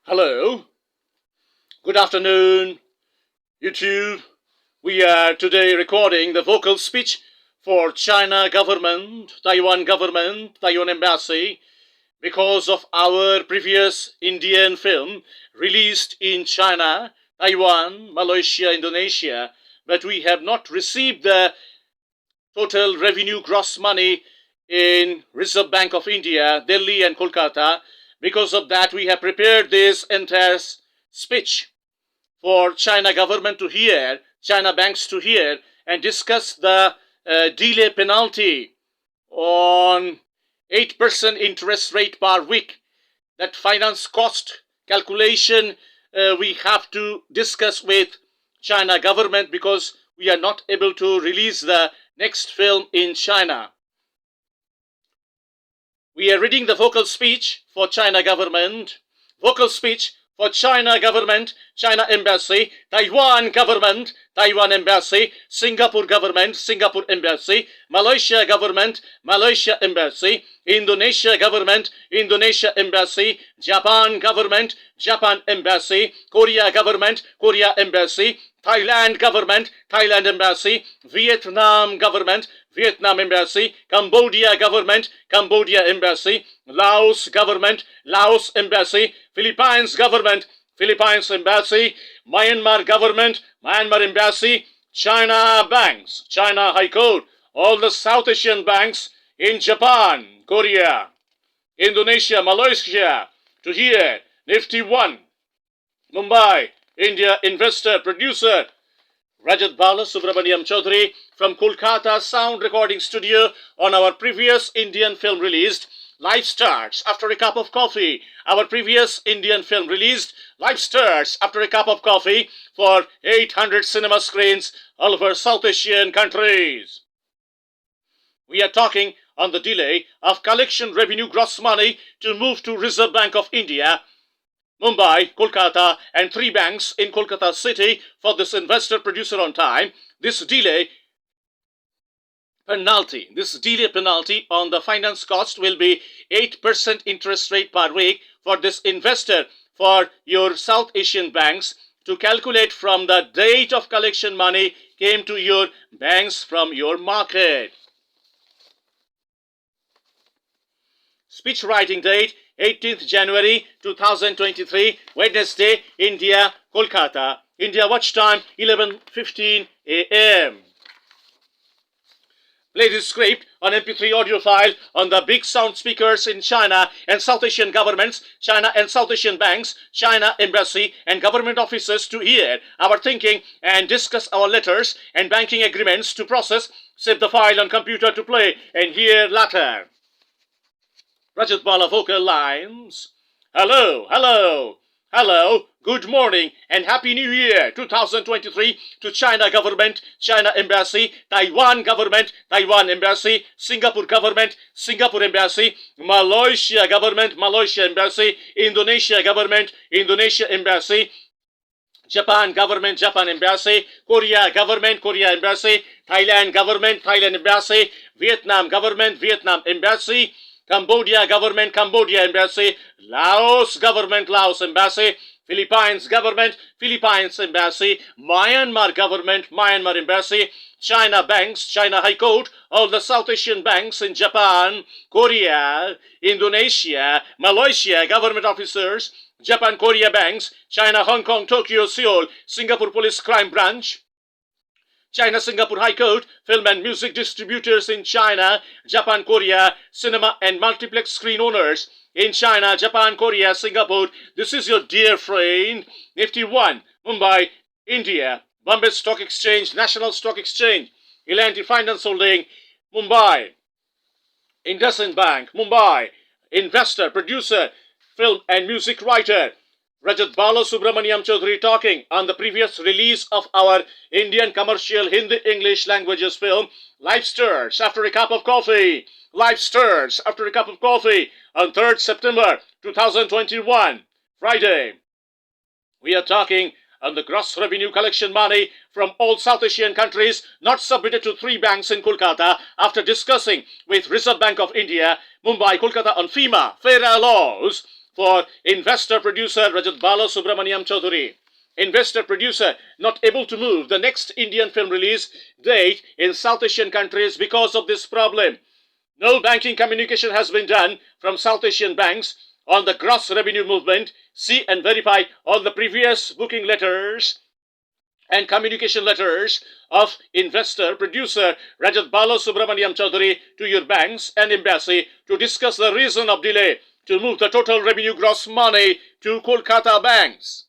Hello, good afternoon, YouTube. We are today recording the vocal speech for China government, Taiwan embassy, because of our previous Indian film released in China, Taiwan, Malaysia, Indonesia, but we have not received the total revenue gross money in Reserve Bank of India, Delhi and Kolkata. Because of that, we have prepared this entire speech for China government to hear, China banks to hear, and discuss the delay penalty on 8% interest rate per week. That finance cost calculation we have to discuss with China government because we are not able to release the next film in China. We are reading the vocal speech for China government. Vocal speech for China government, China embassy, Taiwan government, Taiwan embassy, Singapore government, Singapore embassy, Malaysia government, Malaysia embassy, Indonesia government, Indonesia embassy, Japan government, Japan embassy, Korea government, Korea embassy, Thailand government, Thailand embassy, Vietnam government, Vietnam embassy, Cambodia government, Cambodia embassy, Laos government, Laos embassy, Philippines government, Philippines embassy, Myanmar government, Myanmar embassy, China banks, China High Court, all the South Asian banks in Japan, Korea, Indonesia, Malaysia, to here, Nifty 1, Mumbai, India investor, producer, RAJAT Bala Subramaniam Chaudhary from Kolkata Sound Recording Studio on our previous Indian film released. Life starts after a cup of coffee. Our previous Indian film released. Life starts after a cup of coffee for 800 cinema screens all over South Asian countries. We are talking on the delay of collection revenue gross money to move to Reserve Bank of India, Mumbai, Kolkata, and 3 banks in Kolkata city for this investor producer on time. This delay penalty on the finance cost will be 8% interest rate per week for this investor for your South Asian banks to calculate from the date of collection money came to your banks from your market. Speech writing date 18th January 2023, Wednesday, India, Kolkata. India watch time 11:15 a.m. Play this script on MP3 audio file on the big sound speakers in China and South Asian governments, China and South Asian banks, China embassy and government offices to hear our thinking and discuss our letters and banking agreements to process. Save the file on computer to play and hear later. Rajat Bala vocal lines. Hello, hello, hello, good morning and Happy New Year 2023 to China government, China embassy, Taiwan government, Taiwan embassy, Singapore government, Singapore embassy, Malaysia government, Malaysia embassy, Indonesia government, Indonesia embassy, Japan government, Japan embassy, Korea government, Korea embassy, Thailand government, Thailand embassy, Vietnam government, Vietnam embassy, Cambodia government, Cambodia embassy, Laos government, Laos embassy, Philippines government, Philippines embassy, Myanmar government, Myanmar embassy, China banks, China High Court, all the South Asian banks in Japan, Korea, Indonesia, Malaysia government officers, Japan Korea banks, China Hong Kong, Tokyo, Seoul, Singapore Police Crime Branch, China Singapore High Court, film and music distributors in China, Japan, Korea, cinema and multiplex screen owners in China, Japan, Korea, Singapore. This is your dear friend, Nifty 1, Mumbai, India, Bombay Stock Exchange, National Stock Exchange, Elanti Finance Holding, Mumbai, IndusInd Bank, Mumbai, investor, producer, film and music writer, Rajat Bala Subramaniam Chaudhary talking on the previous release of our Indian commercial Hindi-English languages film, Life Stirs After a Cup of Coffee. Life Stirs After a Cup of Coffee on 3rd September 2021, Friday. We are talking on the gross revenue collection money from all South Asian countries not submitted to 3 banks in Kolkata after discussing with Reserve Bank of India, Mumbai, Kolkata on FEMA, FERA laws. for investor producer Rajat Bala Subramaniam Chaudhary. Investor producer not able to move the next Indian film release date in South Asian countries because of this problem. No banking communication has been done from South Asian banks on the gross revenue movement. See and verify all the previous booking letters and communication letters of investor producer Rajat Bala Subramaniam Chaudhary to your banks and embassy to discuss the reason of delay to move the total revenue gross money to Kolkata banks.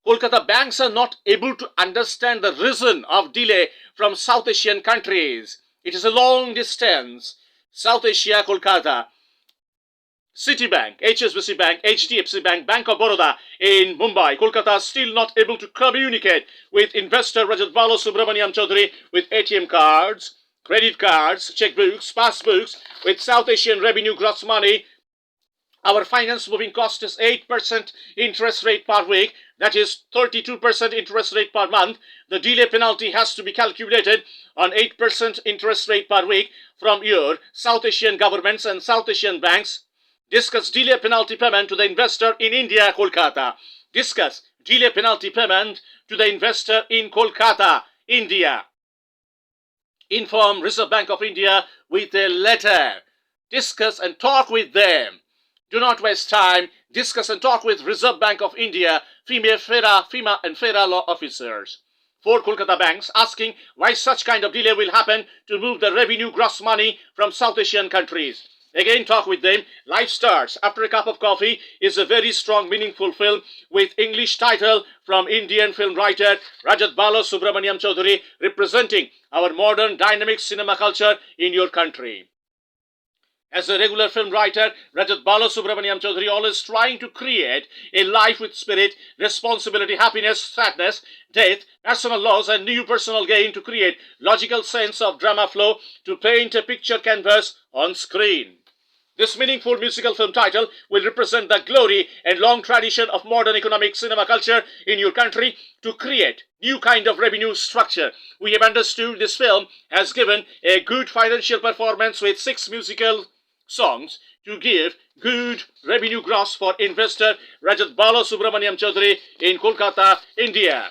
Kolkata banks are not able to understand the reason of delay from South Asian countries. It is a long distance. South Asia, Kolkata. Citibank, HSBC Bank, HDFC Bank, Bank of Baroda in Mumbai, Kolkata still not able to communicate with investor Rajat Bala Subramaniam Chaudhary with ATM cards, credit cards, checkbooks, passbooks with South Asian revenue gross money. Our finance moving cost is 8% interest rate per week. That is 32% interest rate per month. The delay penalty has to be calculated on 8% interest rate per week from your South Asian governments and South Asian banks. Discuss delay penalty payment to the investor in India, Kolkata. Discuss delay penalty payment to the investor in Kolkata, India. Inform Reserve Bank of India with a letter. Discuss and talk with them. Do not waste time. Discuss and talk with Reserve Bank of India, FIMA and FERA law officers. 4 Kolkata banks asking why such kind of delay will happen to move the revenue gross money from South Asian countries. Again, talk with them. Life Starts After a Cup of Coffee is a very strong, meaningful film with English title from Indian film writer Rajat Bala Subramaniam Chaudhary, representing our modern dynamic cinema culture in your country. As a regular film writer, Rajat Bala Subramaniam Chaudhary always trying to create a life with spirit, responsibility, happiness, sadness, death, personal loss and new personal gain to create logical sense of drama flow to paint a picture canvas on screen. This meaningful musical film title will represent the glory and long tradition of modern economic cinema culture in your country to create new kind of revenue structure. We have understood this film has given a good financial performance with 6 musical songs to give good revenue gross for investor Rajat Bala Subramaniam Chaudhary in Kolkata, India.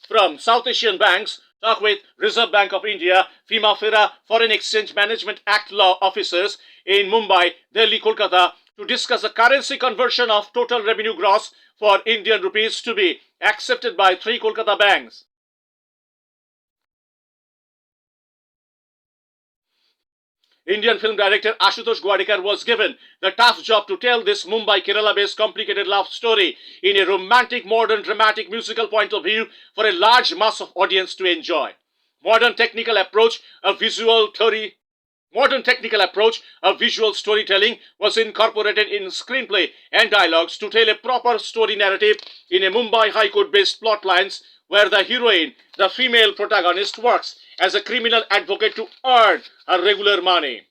From South Asian banks, talk with Reserve Bank of India, FIMA FERA Foreign Exchange Management Act law officers in Mumbai, Delhi, Kolkata to discuss the currency conversion of total revenue gross for Indian rupees to be accepted by 3 Kolkata banks. Indian film director Ashutosh Gwadekar was given the tough job to tell this Mumbai Kerala-based complicated love story in a romantic, modern, dramatic musical point of view for a large mass of audience to enjoy. Modern technical approach of visual storytelling was incorporated in screenplay and dialogues to tell a proper story narrative in a Mumbai High Court-based plot lines where the heroine, the female protagonist, works as a criminal advocate to earn her regular money.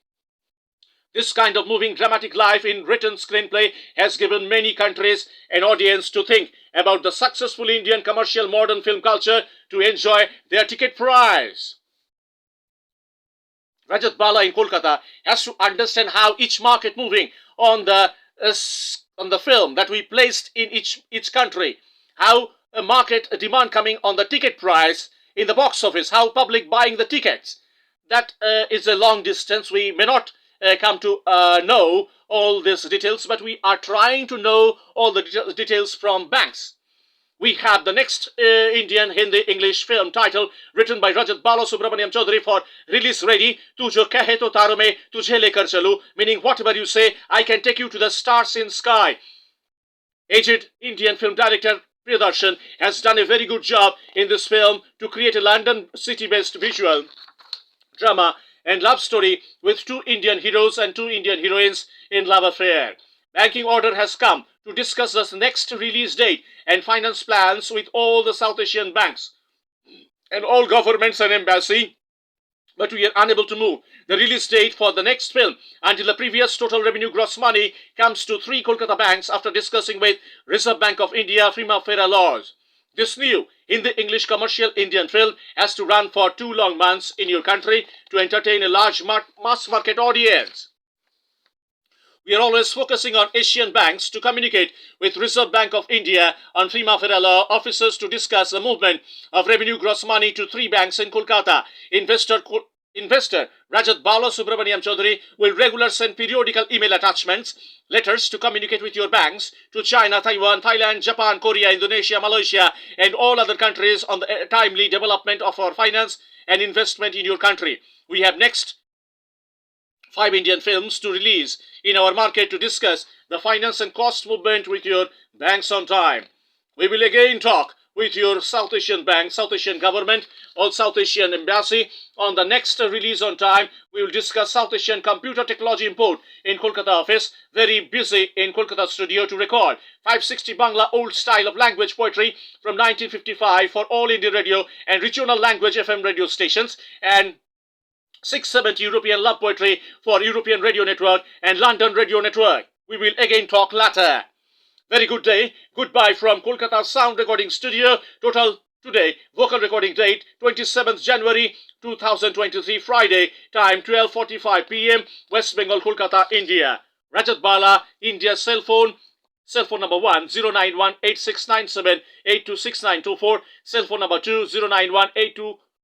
This kind of moving dramatic life in written screenplay has given many countries an audience to think about the successful Indian commercial modern film culture to enjoy their ticket price. Rajat Bala in Kolkata has to understand how each market moving on the film that we placed in each country, how a market demand coming on the ticket price in the box office, how public buying the tickets. That is a long distance. We may not come to know all these details, but we are trying to know all the details from banks. We have the next Indian Hindi English film title written by Rajat Bala Subramaniam Chaudhary for release ready. Tu jo kahe to taro mein tujhe lekar chalu, meaning whatever you say, I can take you to the stars in sky. Aged Indian film director Priyadarshan has done a very good job in this film to create a London city-based visual drama and love story with 2 Indian heroes and 2 Indian heroines in love affair. Banking order has come to discuss the next release date and finance plans with all the South Asian banks and all governments and embassy, but we are unable to move the release date for the next film until the previous total revenue gross money comes to 3 Kolkata banks after discussing with Reserve Bank of India, FIMA FERA laws. This new Hindi-English commercial Indian film has to run for 2 long months in your country to entertain a large mass market audience. We are always focusing on Asian banks to communicate with Reserve Bank of India on Primavera law officers to discuss the movement of revenue gross money to three banks in Kolkata. Investor Rajat Bala Subramaniam Chaudhary will regular send periodical email attachments, letters to communicate with your banks to China, Taiwan, Thailand, Japan, Korea, Indonesia, Malaysia and all other countries on the timely development of our finance and investment in your country. We have next 5 Indian films to release in our market to discuss the finance and cost movement with your banks on time. We will again talk with your South Asian bank, South Asian government or South Asian embassy on the next release on time. We will discuss South Asian computer technology import in Kolkata office. Very busy in Kolkata studio to record 560 Bangla old style of language poetry from 1955 for all Indian radio and regional language FM radio stations, and 670 European love poetry for European Radio Network and London Radio Network. We will again talk later. Very good day. Goodbye from Kolkata Sound Recording Studio. Total today, vocal recording date 27th January 2023, Friday, time 12:45 p.m. West Bengal, Kolkata, India. Rajat Bala, India cell phone number 1 0918697826924, cell phone number 2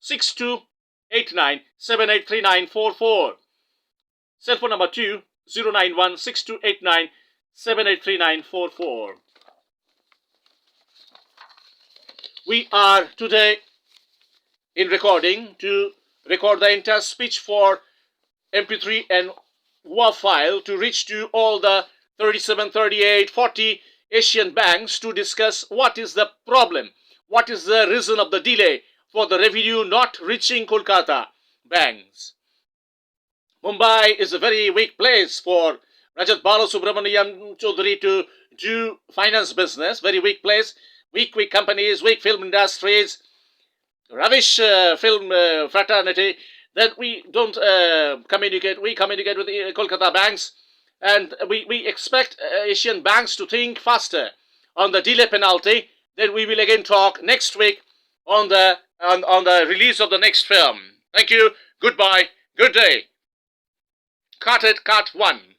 091826289 783944, cell phone number 2 0916289 783944. We are today in recording to record the entire speech for MP3 and WAV file to reach to all the 37, 38, 40 Asian banks to discuss what is the problem, what is the reason of the delay for the revenue not reaching Kolkata banks. Mumbai is a very weak place for Rajat Bala Subramaniam Chaudhary to do finance business. Very weak place. Weak companies, weak film industries, rubbish film fraternity. Then we don't communicate. We communicate with the Kolkata banks, and we expect Asian banks to think faster on the delay penalty. Then we will again talk next week on the release of the next film. Thank you. Goodbye. Good day. Cut 1.